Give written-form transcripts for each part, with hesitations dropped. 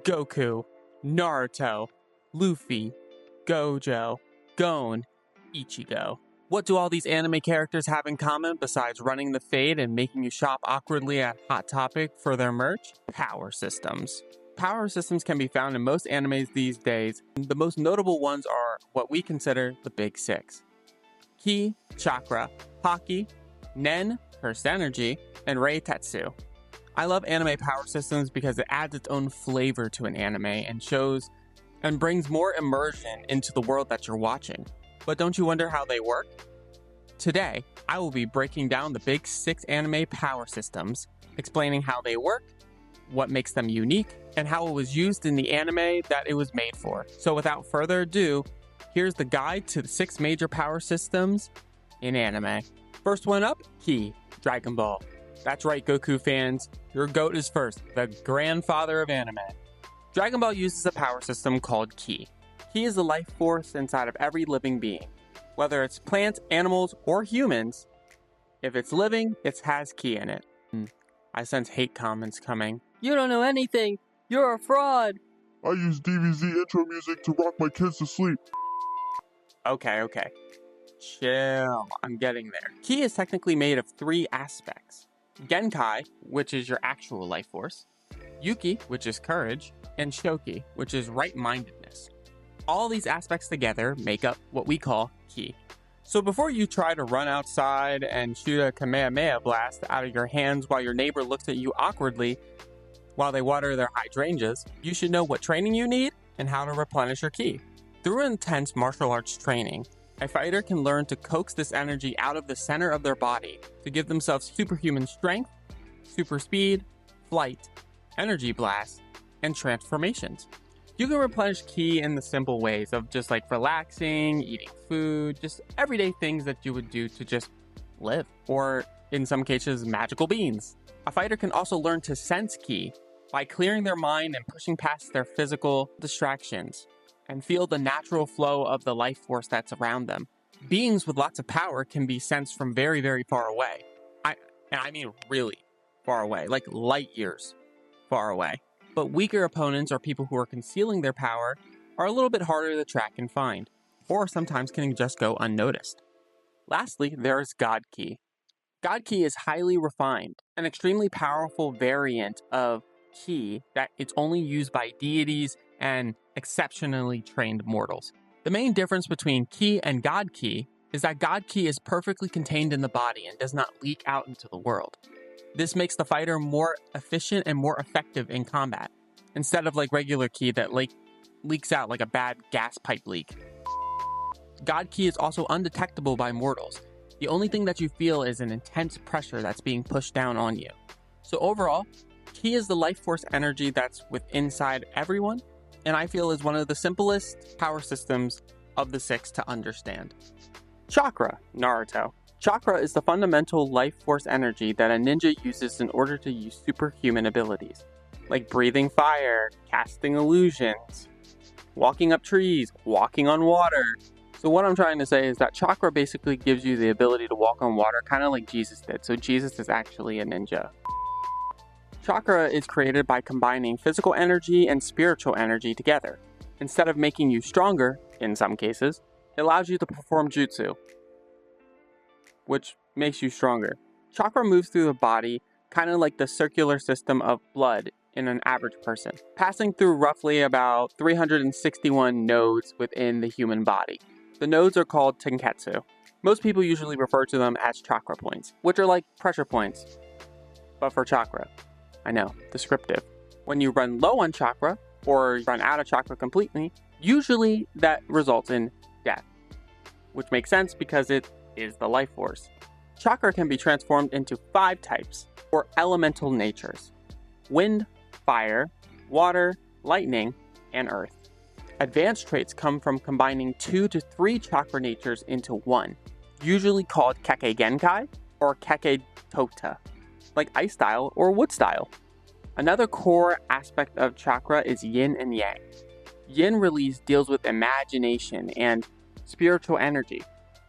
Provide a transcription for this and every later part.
Goku, Naruto, Luffy, Gojo, Gon, Ichigo. What do all these anime characters have in common besides running the fade and making you shop awkwardly at Hot Topic for their merch? Power systems. Power systems can be found in most animes these days. The most notable ones are what we consider the big six: Ki, Chakra, Haki, Nen, Burst Energy, and Reitetsu. I love anime power systems because it adds its own flavor to an anime and shows and brings more immersion into the world that you're watching. But don't you wonder how they work? Today, I will be breaking down the big six anime power systems, explaining how they work, what makes them unique, and how it was used in the anime that it was made for. So without further ado, here's the guide to the 6 major power systems in anime. First one up, Ki, Dragon Ball. That's right, Goku fans, your GOAT is first, the grandfather of anime. Dragon Ball uses a power system called Ki. Ki is the life force inside of every living being. Whether it's plants, animals, or humans, if it's living, it has Ki in it. I sense hate comments coming. You don't know anything. You're a fraud. I use DBZ intro music to rock my kids to sleep. Okay. Chill, I'm getting there. Ki is technically made of 3 aspects. Genkai, which is your actual life force. Yuki, which is courage. And Shoki, which is right-mindedness. All these aspects together make up what we call Ki. So before you try to run outside and shoot a Kamehameha blast out of your hands while your neighbor looks at you awkwardly while they water their hydrangeas, you should know what training you need and how to replenish your Ki. Through intense martial arts training, a fighter can learn to coax this energy out of the center of their body to give themselves superhuman strength, super speed, flight, energy blasts, and transformations. You can replenish Ki in the simple ways of just like relaxing, eating food, just everyday things that you would do to just live, or in some cases, magical beans. A fighter can also learn to sense Ki by clearing their mind and pushing past their physical distractions and feel the natural flow of the life force that's around them. Beings with lots of power can be sensed from very, very far away. I mean really far away, like light years far away. But weaker opponents or people who are concealing their power are a little bit harder to track and find, or sometimes can just go unnoticed. Lastly, there is God Ki. God Ki is highly refined, an extremely powerful variant of Ki that it's only used by deities and exceptionally trained mortals. The main difference between Ki and God Ki is that God Ki is perfectly contained in the body and does not leak out into the world. This makes the fighter more efficient and more effective in combat, instead of like regular Ki that leaks out like a bad gas pipe leak. God Ki is also undetectable by mortals. The only thing that you feel is an intense pressure that's being pushed down on you. So overall, Ki is the life force energy that's inside everyone, and I feel is one of the simplest power systems of the 6 to understand. Chakra, Naruto. Chakra is the fundamental life force energy that a ninja uses in order to use superhuman abilities, like breathing fire, casting illusions, walking up trees, walking on water. So what I'm trying to say is that chakra basically gives you the ability to walk on water, kind of like Jesus did. So Jesus is actually a ninja. Chakra is created by combining physical energy and spiritual energy together. Instead of making you stronger, in some cases, it allows you to perform jutsu, which makes you stronger. Chakra moves through the body, kind of like the circular system of blood in an average person, passing through roughly about 361 nodes within the human body. The nodes are called tenketsu. Most people usually refer to them as chakra points, which are like pressure points, but for chakra. I know, descriptive. When you run low on chakra, or run out of chakra completely, usually that results in death, which makes sense because it is the life force. Chakra can be transformed into 5 types, or elemental natures: wind, fire, water, lightning, and earth. Advanced traits come from combining 2 to 3 chakra natures into one, usually called Kekkei Genkai or Kekkei Tota, like ice style or wood style. Another core aspect of chakra is yin and yang. Yin release deals with imagination and spiritual energy,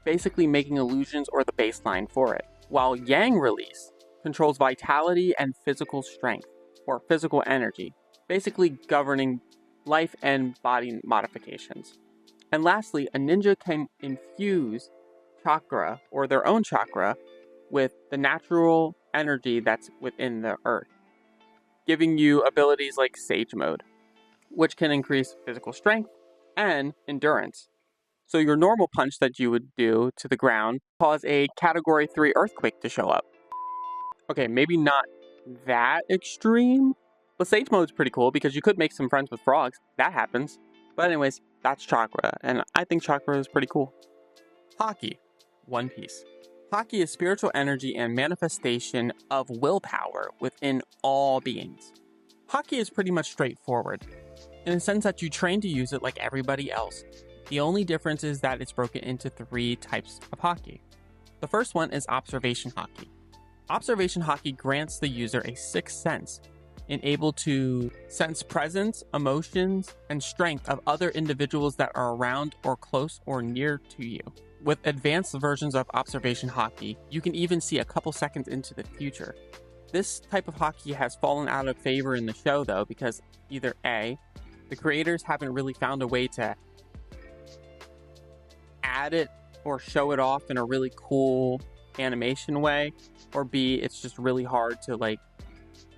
basically making illusions or the baseline for it, while yang release controls vitality and physical strength, or physical energy, basically governing life and body modifications. And lastly, a ninja can infuse chakra, or their own chakra, with the natural energy that's within the earth, giving you abilities like Sage Mode, which can increase physical strength and endurance. So your normal punch that you would do to the ground cause a Category 3 earthquake to show up. Okay, maybe not that extreme, but Sage Mode's pretty cool because you could make some friends with frogs. That happens. But anyways, that's chakra, and I think chakra is pretty cool. Haki, One Piece. Haki is spiritual energy and manifestation of willpower within all beings. Haki is pretty much straightforward, in the sense that you train to use it like everybody else. The only difference is that it's broken into 3 types of haki. The first one is observation haki. Observation haki grants the user a sixth sense, and able to sense presence, emotions, and strength of other individuals that are around or close or near to you. With advanced versions of observation haki, you can even see a couple seconds into the future. This type of haki has fallen out of favor in the show though, because either A, the creators haven't really found a way to add it or show it off in a really cool animation way, or B, it's just really hard to like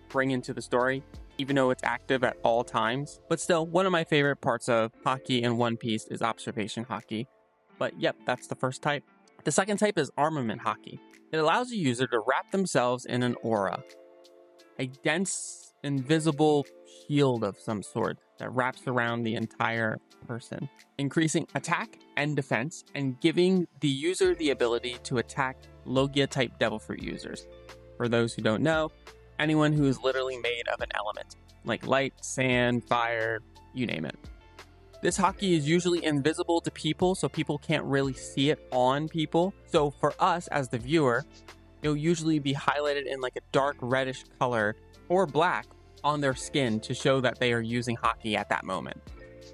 bring into the story, even though it's active at all times. But still, one of my favorite parts of haki in One Piece is observation haki. But yep, that's the first type. The second type is armament haki. It allows the user to wrap themselves in an aura, a dense, invisible shield of some sort that wraps around the entire person, increasing attack and defense, and giving the user the ability to attack Logia-type Devil Fruit users. For those who don't know, anyone who is literally made of an element, like light, sand, fire, you name it. This haki is usually invisible to people, so people can't really see it on people. So for us as the viewer, it'll usually be highlighted in like a dark reddish color or black on their skin to show that they are using haki at that moment.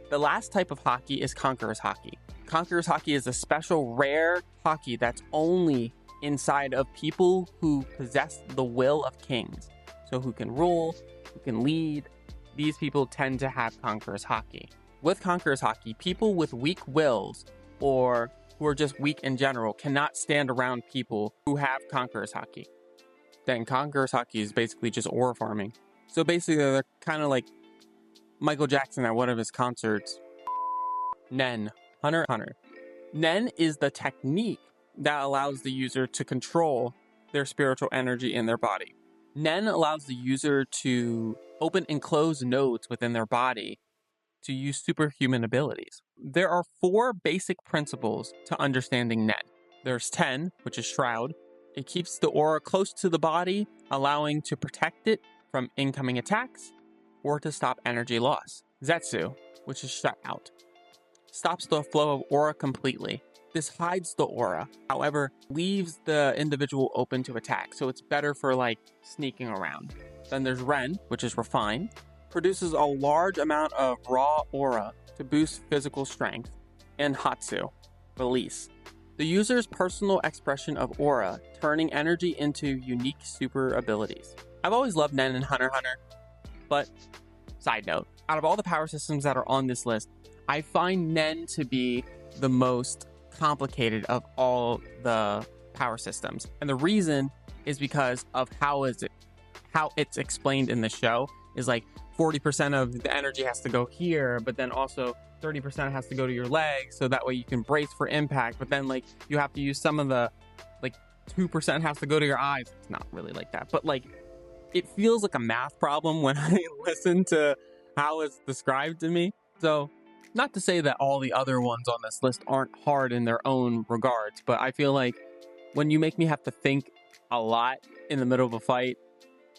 The last type of haki is Conqueror's haki. Conqueror's haki is a special rare haki that's only inside of people who possess the will of kings. So who can rule, who can lead, these people tend to have Conqueror's haki. With Conqueror's haki, people with weak wills or who are just weak in general cannot stand around people who have Conqueror's haki. Then Conqueror's haki is basically just aura farming. So basically they're kind of like Michael Jackson at one of his concerts. Nen, Hunter x Hunter. Nen is the technique that allows the user to control their spiritual energy in their body. Nen allows the user to open and close nodes within their body to use superhuman abilities. There are 4 basic principles to understanding Nen. There's Ten, which is Shroud. It keeps the aura close to the body, allowing to protect it from incoming attacks or to stop energy loss. Zetsu, which is Shut Out, stops the flow of aura completely. This hides the aura, however, leaves the individual open to attack, so it's better for like sneaking around. Then there's Ren, which is Refine, produces a large amount of raw aura to boost physical strength, and Hatsu, Release, the user's personal expression of aura, turning energy into unique super abilities. I've always loved Nen and Hunter x Hunter, but side note, out of all the power systems that are on this list, I find Nen to be the most complicated of all the power systems. And the reason is because of how it's explained in the show is like 40% of the energy has to go here, but then also 30% has to go to your legs, so that way you can brace for impact, but then like you have to use some of the, like 2% has to go to your eyes. It's not really like that, but like it feels like a math problem when I listen to how it's described to me. So not to say that all the other ones on this list aren't hard in their own regards, but I feel like when you make me have to think a lot in the middle of a fight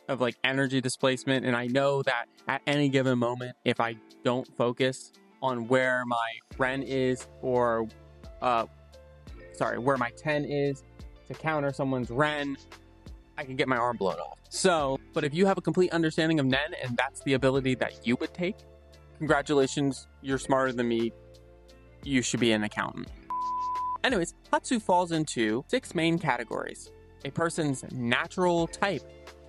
of like energy displacement, and I know that at any given moment, if I don't focus on where my Ren is or where my 10 is to counter someone's Ren, I can get my arm blown off. So, but if you have a complete understanding of Nen and that's the ability that you would take, congratulations, you're smarter than me. You should be an accountant. Anyways, Hatsu falls into 6 main categories. A person's natural type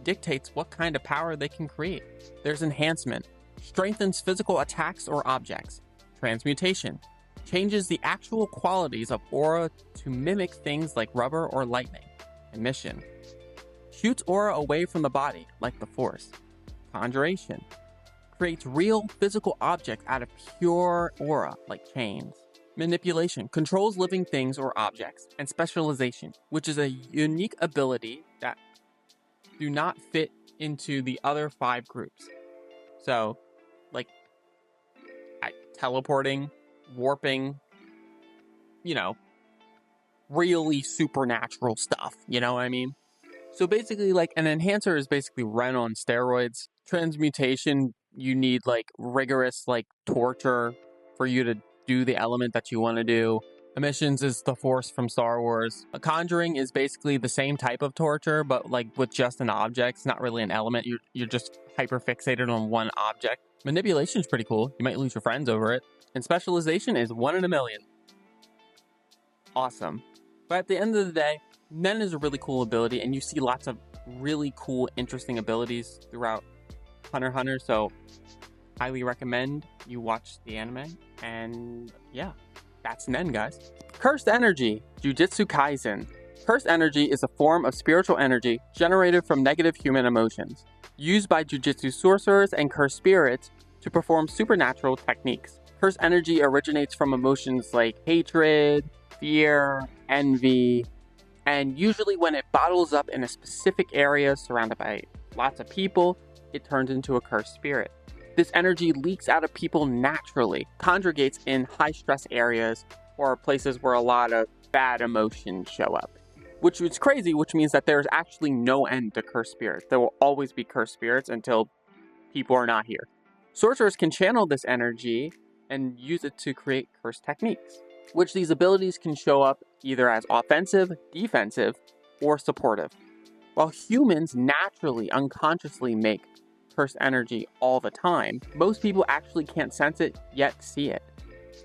dictates what kind of power they can create. There's enhancement, Strengthens physical attacks or objects. Transmutation. Changes the actual qualities of aura to mimic things like rubber or lightning. Emission. Shoots aura away from the body, like the Force. Conjuration. Creates real physical objects out of pure aura, like chains. Manipulation. Controls living things or objects. And specialization, which is a unique ability that do not fit into the other 5 groups. So, like, teleporting, warping, really supernatural stuff, you know what I mean? So basically, like, an enhancer is basically Ren on steroids. Transmutation, you need, like, rigorous, like, torture for you to do the element that you want to do. Emissions is the Force from Star Wars. A conjuring is basically the same type of torture, but, like, with just an object. It's not really an element. You're just hyper-fixated on one object. Manipulation is pretty cool. You might lose your friends over it. And specialization is 1 in a million. Awesome. But at the end of the day, Nen is a really cool ability, and you see lots of really cool, interesting abilities throughout Hunter x Hunter, so highly recommend you watch the anime. And yeah, that's Nen, guys. Cursed Energy, Jujutsu Kaisen. Cursed energy is a form of spiritual energy generated from negative human emotions, used by jujutsu sorcerers and cursed spirits to perform supernatural techniques. Cursed energy originates from emotions like hatred, fear, envy, and usually when it bottles up in a specific area surrounded by lots of people, it turns into a cursed spirit. This energy leaks out of people naturally, conjugates in high stress areas or places where a lot of bad emotions show up. Which is crazy, which means that there's actually no end to cursed spirits. There will always be cursed spirits until people are not here. Sorcerers can channel this energy and use it to create cursed techniques, which these abilities can show up either as offensive, defensive, or supportive. While humans naturally, unconsciously make cursed energy all the time, most people actually can't sense it, yet see it.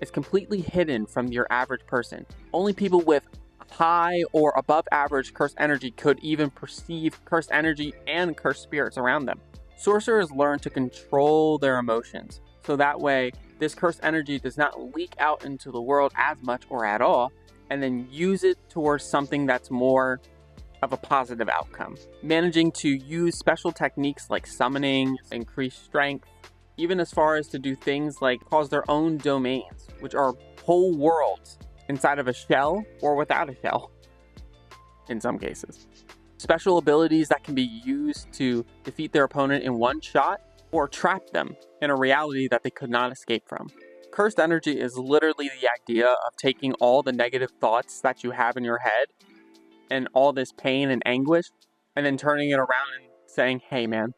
It's completely hidden from your average person. Only people with high or above average cursed energy could even perceive cursed energy and cursed spirits around them. Sorcerers learn to control their emotions, so that way this cursed energy does not leak out into the world as much or at all, and then use it towards something that's more of a positive outcome. Managing to use special techniques like summoning, increase strength, even as far as to do things like cause their own domains, which are whole worlds inside of a shell or without a shell, in some cases. Special abilities that can be used to defeat their opponent in one shot or trap them in a reality that they could not escape from. Cursed energy is literally the idea of taking all the negative thoughts that you have in your head and all this pain and anguish, and then turning it around and saying, hey man,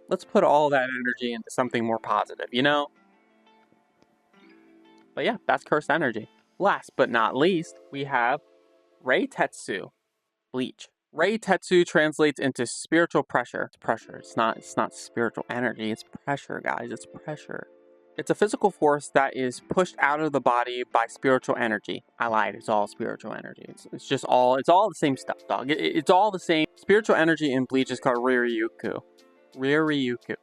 let's put all that energy into something more positive, you know? But yeah, that's cursed energy. Last but not least, we have Rei Tetsu, Bleach. Rei Tetsu translates into spiritual pressure. It's pressure. It's not spiritual energy. It's pressure, guys. It's pressure. It's a physical force that is pushed out of the body by spiritual energy. I lied. It's all spiritual energy. It's all the same stuff, dog. It's all the same. Spiritual energy in Bleach is called Ryryuku. Ryryuku.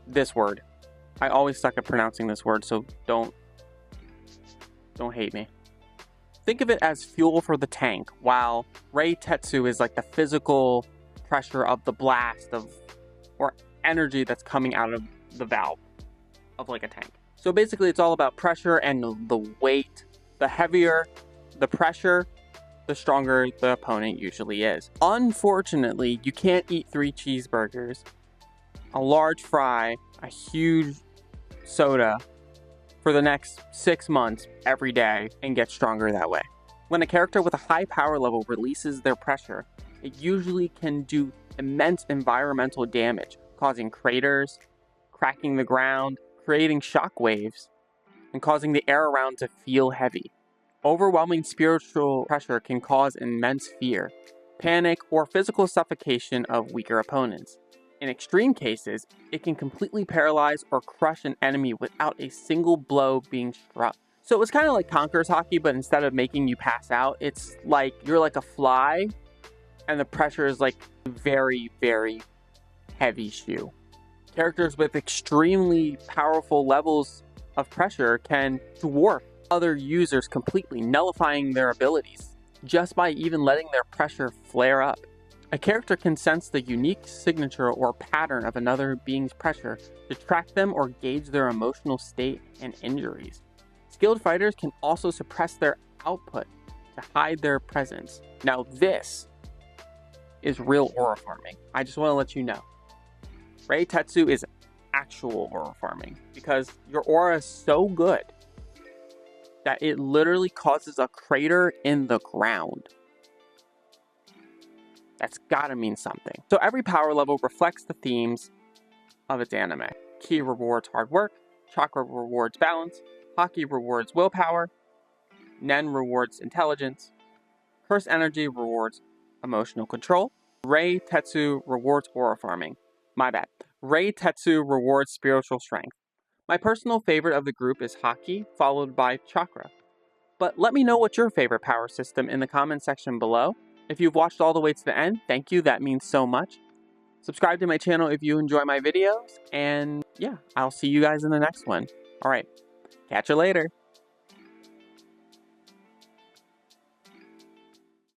This word. I always suck at pronouncing this word, so don't hate me. Think of it as fuel for the tank, while Rei Tetsu is like the physical pressure of the blast or energy that's coming out of the valve of like a tank. So basically it's all about pressure and the weight. The heavier the pressure, the stronger the opponent usually is. Unfortunately, you can't eat 3 cheeseburgers, a large fry, a huge soda for the next 6 months every day and get stronger that way. When a character with a high power level releases their pressure, it usually can do immense environmental damage, causing craters, cracking the ground, creating shock waves, and causing the air around to feel heavy. Overwhelming spiritual pressure can cause immense fear, panic, or physical suffocation of weaker opponents. In extreme cases, it can completely paralyze or crush an enemy without a single blow being struck. So it's kind of like Conqueror's Hockey, but instead of making you pass out, it's like you're like a fly and the pressure is like very, very heavy shoe. Characters with extremely powerful levels of pressure can dwarf other users completely, nullifying their abilities just by even letting their pressure flare up. A character can sense the unique signature or pattern of another being's pressure to track them or gauge their emotional state and injuries. Skilled fighters can also suppress their output to hide their presence. Now this is real aura farming. I just want to let you know. Rei Tetsu is actual aura farming because your aura is so good that it literally causes a crater in the ground. That's gotta mean something. So every power level reflects the themes of its anime. Ki rewards hard work, chakra rewards balance, haki rewards willpower, nen rewards intelligence, curse energy rewards emotional control, Rei Tetsu rewards aura farming. My bad. Rei Tetsu rewards spiritual strength. My personal favorite of the group is haki, followed by chakra. But let me know what's your favorite power system in the comment section below. If you've watched all the way to the end, thank you, that means so much. Subscribe to my channel if you enjoy my videos, and yeah, I'll see you guys in the next one. Alright, catch you later.